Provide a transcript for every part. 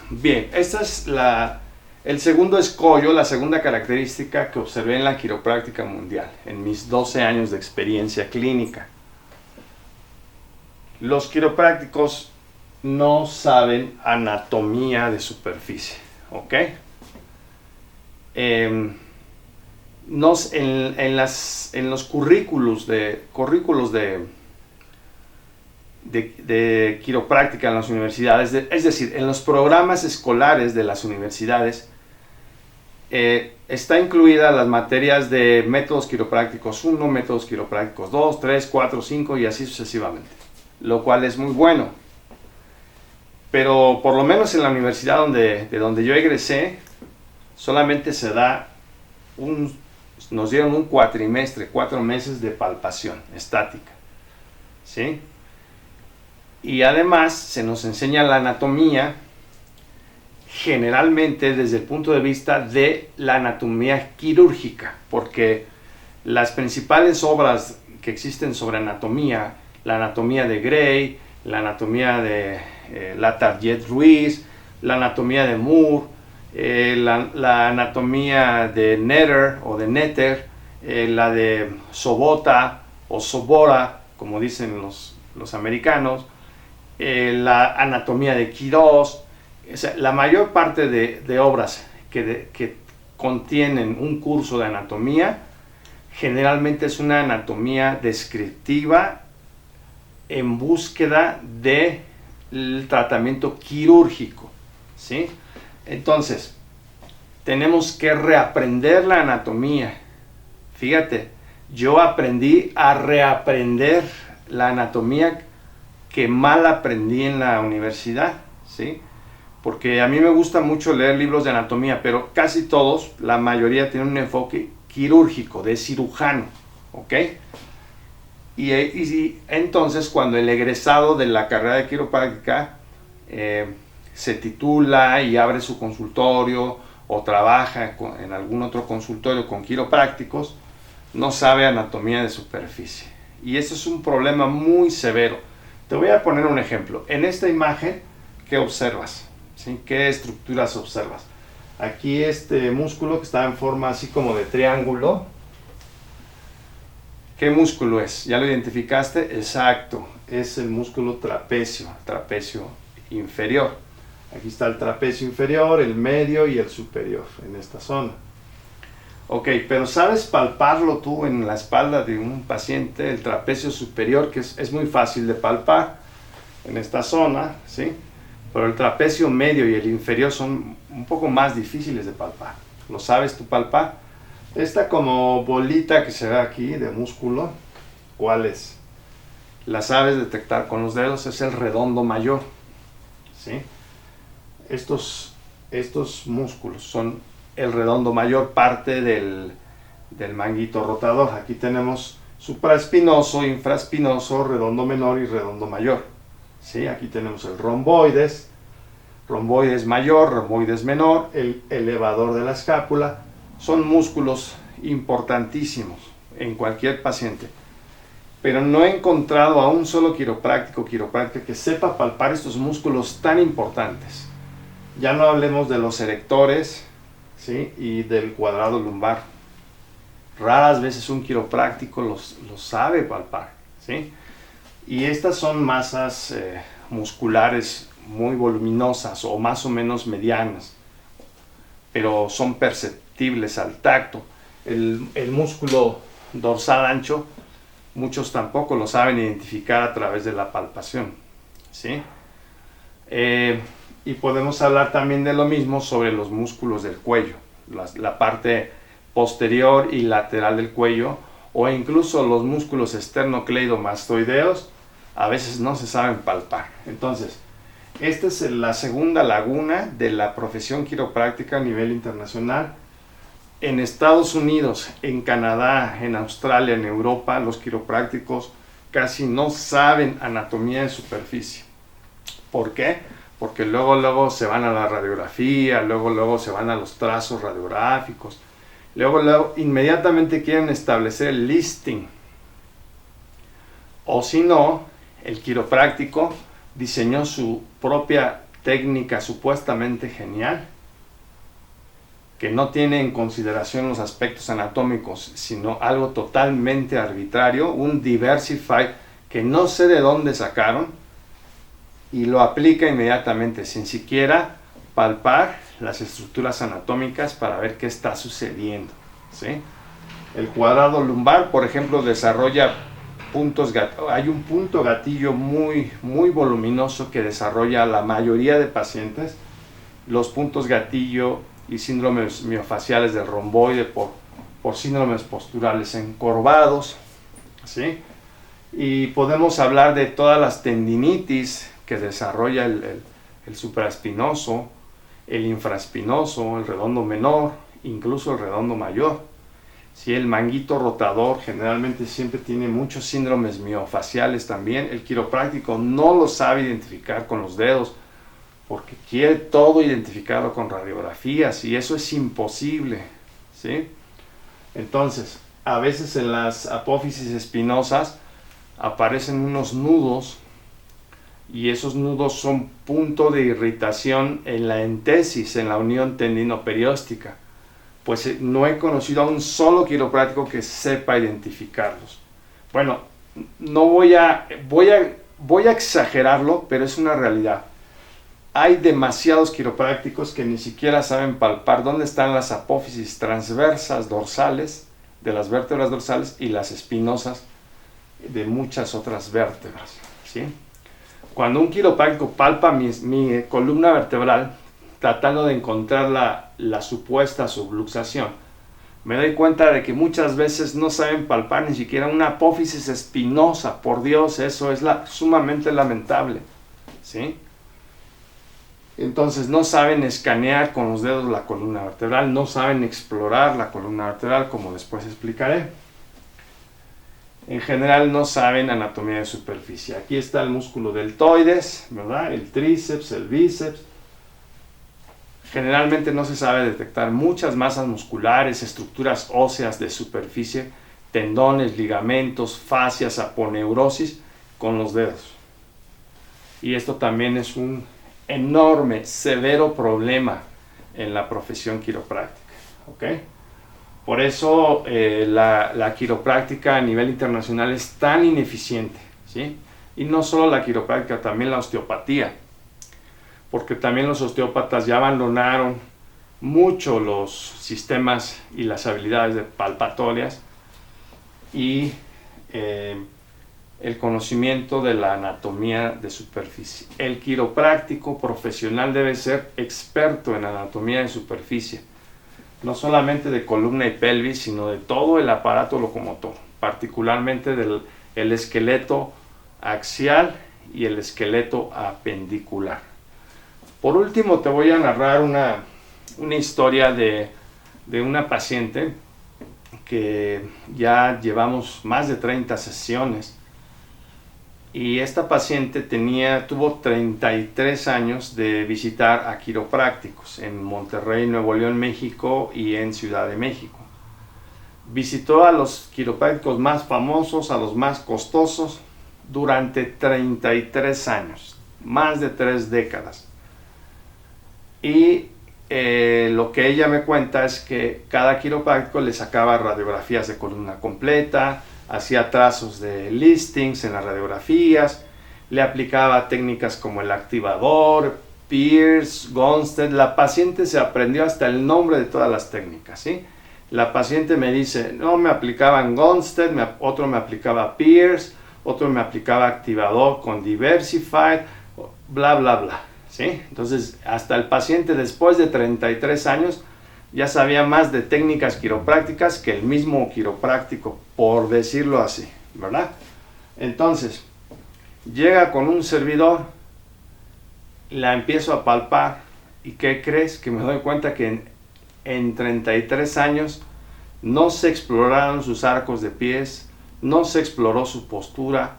Bien, esta es el segundo escollo, la segunda característica que observé en la quiropráctica mundial, en mis 12 años de experiencia clínica. Los quiroprácticos no saben anatomía de superficie, ¿ok? En los currículos de quiropráctica en las universidades, es decir, en los programas escolares de las universidades, está incluida las materias de métodos quiroprácticos 1, métodos quiroprácticos 2, 3, 4, 5 y así sucesivamente, lo cual es muy bueno. Pero por lo menos en la universidad de donde yo egresé, solamente nos dieron un cuatrimestre, 4 meses de palpación estática, ¿sí? Y además se nos enseña la anatomía, generalmente desde el punto de vista de la anatomía quirúrgica, porque las principales obras que existen sobre anatomía, la anatomía de Gray, la anatomía de Latarjet-Ruiz, la anatomía de Moore, la anatomía de Netter, la de Sobota o Sobora, como dicen los americanos, la anatomía de Quirós. O sea, la mayor parte de obras que contienen un curso de anatomía generalmente es una anatomía descriptiva en búsqueda del tratamiento quirúrgico, ¿sí? Entonces, tenemos que reaprender la anatomía. Fíjate, yo aprendí a reaprender la anatomía que mal aprendí en la universidad, ¿sí? Porque a mí me gusta mucho leer libros de anatomía, pero casi todos, la mayoría tienen un enfoque quirúrgico, de cirujano, ¿ok? Y entonces cuando el egresado de la carrera de quiropráctica se titula y abre su consultorio o trabaja en algún otro consultorio con quiroprácticos, no sabe anatomía de superficie. Y eso es un problema muy severo. Te voy a poner un ejemplo. En esta imagen, ¿qué observas? ¿Sí? ¿Qué estructuras observas? Aquí este músculo que está en forma así como de triángulo. ¿Qué músculo es? ¿Ya lo identificaste? Exacto, es el músculo trapecio inferior. Aquí está el trapecio inferior, el medio y el superior en esta zona. Ok, pero ¿sabes palparlo tú en la espalda de un paciente? El trapecio superior, que es muy fácil de palpar en esta zona, ¿sí? Pero el trapecio medio y el inferior son un poco más difíciles de palpar. ¿Lo sabes tú palpar? Esta como bolita que se ve aquí de músculo, ¿cuál es? La sabes detectar con los dedos, es el redondo mayor, ¿sí? Estos músculos son el redondo mayor, parte del manguito rotador. Aquí tenemos supraespinoso, infraespinoso, redondo menor y redondo mayor, ¿sí? Aquí tenemos el romboides mayor, romboides menor, el elevador de la escápula. Son músculos importantísimos en cualquier paciente, pero no he encontrado a un solo quiropráctica que sepa palpar estos músculos tan importantes. Ya no hablemos de los erectores, ¿sí? Y del cuadrado lumbar. Raras veces un quiropráctico los sabe palpar, ¿sí? Y estas son masas musculares muy voluminosas o más o menos medianas, pero son perceptibles al tacto. El músculo dorsal ancho, muchos tampoco lo saben identificar a través de la palpación, ¿sí? Y podemos hablar también de lo mismo sobre los músculos del cuello, la parte posterior y lateral del cuello, o incluso los músculos esternocleidomastoideos, a veces no se saben palpar. Entonces, esta es la segunda laguna de la profesión quiropráctica a nivel internacional. En Estados Unidos, en Canadá, en Australia, en Europa, los quiroprácticos casi no saben anatomía de superficie. ¿Por qué? Porque luego se van a la radiografía, luego se van a los trazos radiográficos, luego inmediatamente quieren establecer el listing. O si no, el quiropráctico diseñó su propia técnica supuestamente genial, que no tiene en consideración los aspectos anatómicos, sino algo totalmente arbitrario, un Diversified que no sé de dónde sacaron, y lo aplica inmediatamente, sin siquiera palpar las estructuras anatómicas para ver qué está sucediendo, ¿sí? El cuadrado lumbar, por ejemplo, desarrolla puntos, hay un punto gatillo muy voluminoso que desarrolla la mayoría de pacientes, los puntos gatillo y síndromes miofaciales del romboide por síndromes posturales encorvados, ¿sí? Y podemos hablar de todas las tendinitis que desarrolla el supraespinoso, el infraespinoso, el redondo menor, incluso el redondo mayor. ¿Sí? El manguito rotador generalmente siempre tiene muchos síndromes miofaciales también. El quiropráctico no lo sabe identificar con los dedos porque quiere todo identificarlo con radiografías y eso es imposible, ¿sí? Entonces, a veces en las apófisis espinosas aparecen unos nudos y esos nudos son punto de irritación en la entesis, en la unión tendinoperióstica. Pues no he conocido a un solo quiropráctico que sepa identificarlos. Bueno, no voy a exagerarlo, pero es una realidad. Hay demasiados quiroprácticos que ni siquiera saben palpar dónde están las apófisis transversas dorsales de las vértebras dorsales y las espinosas de muchas otras vértebras, ¿sí? Cuando un quiropráctico palpa mi columna vertebral tratando de encontrar la supuesta subluxación, me doy cuenta de que muchas veces no saben palpar ni siquiera una apófisis espinosa. Por Dios, eso es sumamente lamentable, ¿sí? Entonces no saben escanear con los dedos la columna vertebral, no saben explorar la columna vertebral, como después explicaré. En general no saben anatomía de superficie. Aquí está el músculo deltoides, ¿verdad? El tríceps, el bíceps. Generalmente no se sabe detectar muchas masas musculares, estructuras óseas de superficie, tendones, ligamentos, fascias, aponeurosis con los dedos. Y esto también es un enorme, severo problema en la profesión quiropráctica, ¿ok? Por eso la quiropráctica a nivel internacional es tan ineficiente, ¿sí? Y no solo la quiropráctica, también la osteopatía, porque también los osteópatas ya abandonaron mucho los sistemas y las habilidades palpatorias y el conocimiento de la anatomía de superficie. El quiropráctico profesional debe ser experto en anatomía de superficie, no solamente de columna y pelvis, sino de todo el aparato locomotor, particularmente del esqueleto axial y el esqueleto apendicular. Por último, te voy a narrar una historia de una paciente que ya llevamos más de 30 sesiones. Y esta paciente tuvo 33 años de visitar a quiroprácticos en Monterrey, Nuevo León, México y en Ciudad de México. Visitó a los quiroprácticos más famosos, a los más costosos, durante 33 años, más de 3 décadas. Y lo que ella me cuenta es que cada quiropráctico le sacaba radiografías de columna completa, hacía trazos de listings en las radiografías, le aplicaba técnicas como el activador, Pierce, Gonstead. La paciente se aprendió hasta el nombre de todas las técnicas, ¿sí? La paciente me dice, no, me aplicaban Gonstead, otro me aplicaba Pierce, otro me aplicaba activador con Diversified, bla, bla, bla, ¿sí? Entonces, hasta el paciente después de 33 años ya sabía más de técnicas quiroprácticas que el mismo quiropráctico, por decirlo así, ¿verdad? Entonces, llega con un servidor, la empiezo a palpar, ¿y qué crees? Que me doy cuenta que en 33 años no se exploraron sus arcos de pies, no se exploró su postura,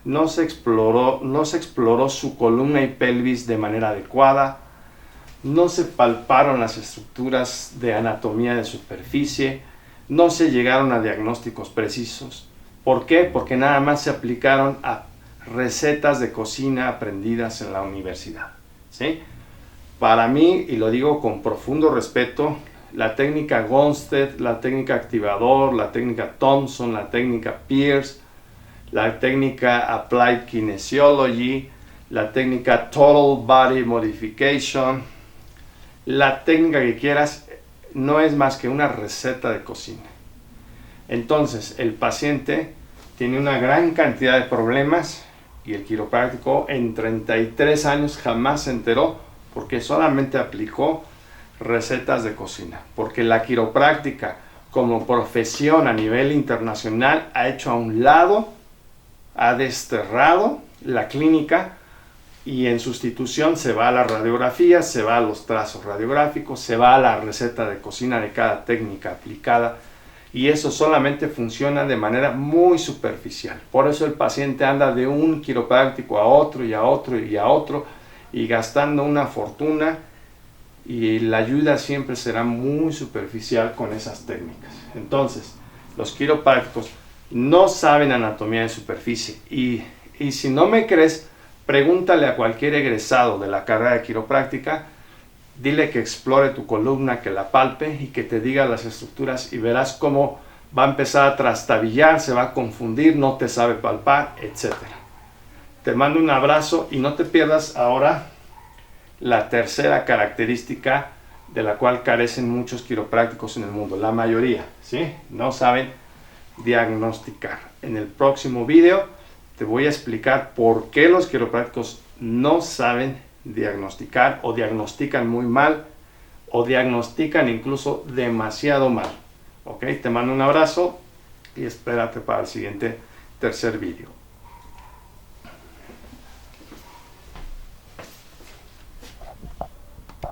no se exploró su columna y pelvis de manera adecuada, no se palparon las estructuras de anatomía de superficie, no se llegaron a diagnósticos precisos. ¿Por qué? Porque nada más se aplicaron a recetas de cocina aprendidas en la universidad. ¿sí? Para mí, y lo digo con profundo respeto, la técnica Gonstead, la técnica activador, la técnica Thompson, la técnica Pierce, la técnica Applied Kinesiology, la técnica Total Body Modification, la técnica que quieras, no es más que una receta de cocina. Entonces, el paciente tiene una gran cantidad de problemas y el quiropráctico en 33 años jamás se enteró porque solamente aplicó recetas de cocina. Porque la quiropráctica como profesión a nivel internacional ha hecho a un lado, ha desterrado la clínica y en sustitución se va a la radiografía, se va a los trazos radiográficos, se va a la receta de cocina de cada técnica aplicada y eso solamente funciona de manera muy superficial. Por eso el paciente anda de un quiropráctico a otro y a otro y a otro y gastando una fortuna y la ayuda siempre será muy superficial con esas técnicas. Entonces, los quiroprácticos no saben anatomía de superficie y si no me crees, pregúntale a cualquier egresado de la carrera de quiropráctica, dile que explore tu columna, que la palpe y que te diga las estructuras y verás cómo va a empezar a trastabillar, se va a confundir, no te sabe palpar, etc. Te mando un abrazo y no te pierdas ahora la tercera característica de la cual carecen muchos quiroprácticos en el mundo, la mayoría, ¿sí? No saben diagnosticar. En el próximo video te voy a explicar por qué los quiroprácticos no saben diagnosticar o diagnostican muy mal o diagnostican incluso demasiado mal. ¿Ok? Te mando un abrazo y espérate para el siguiente tercer video.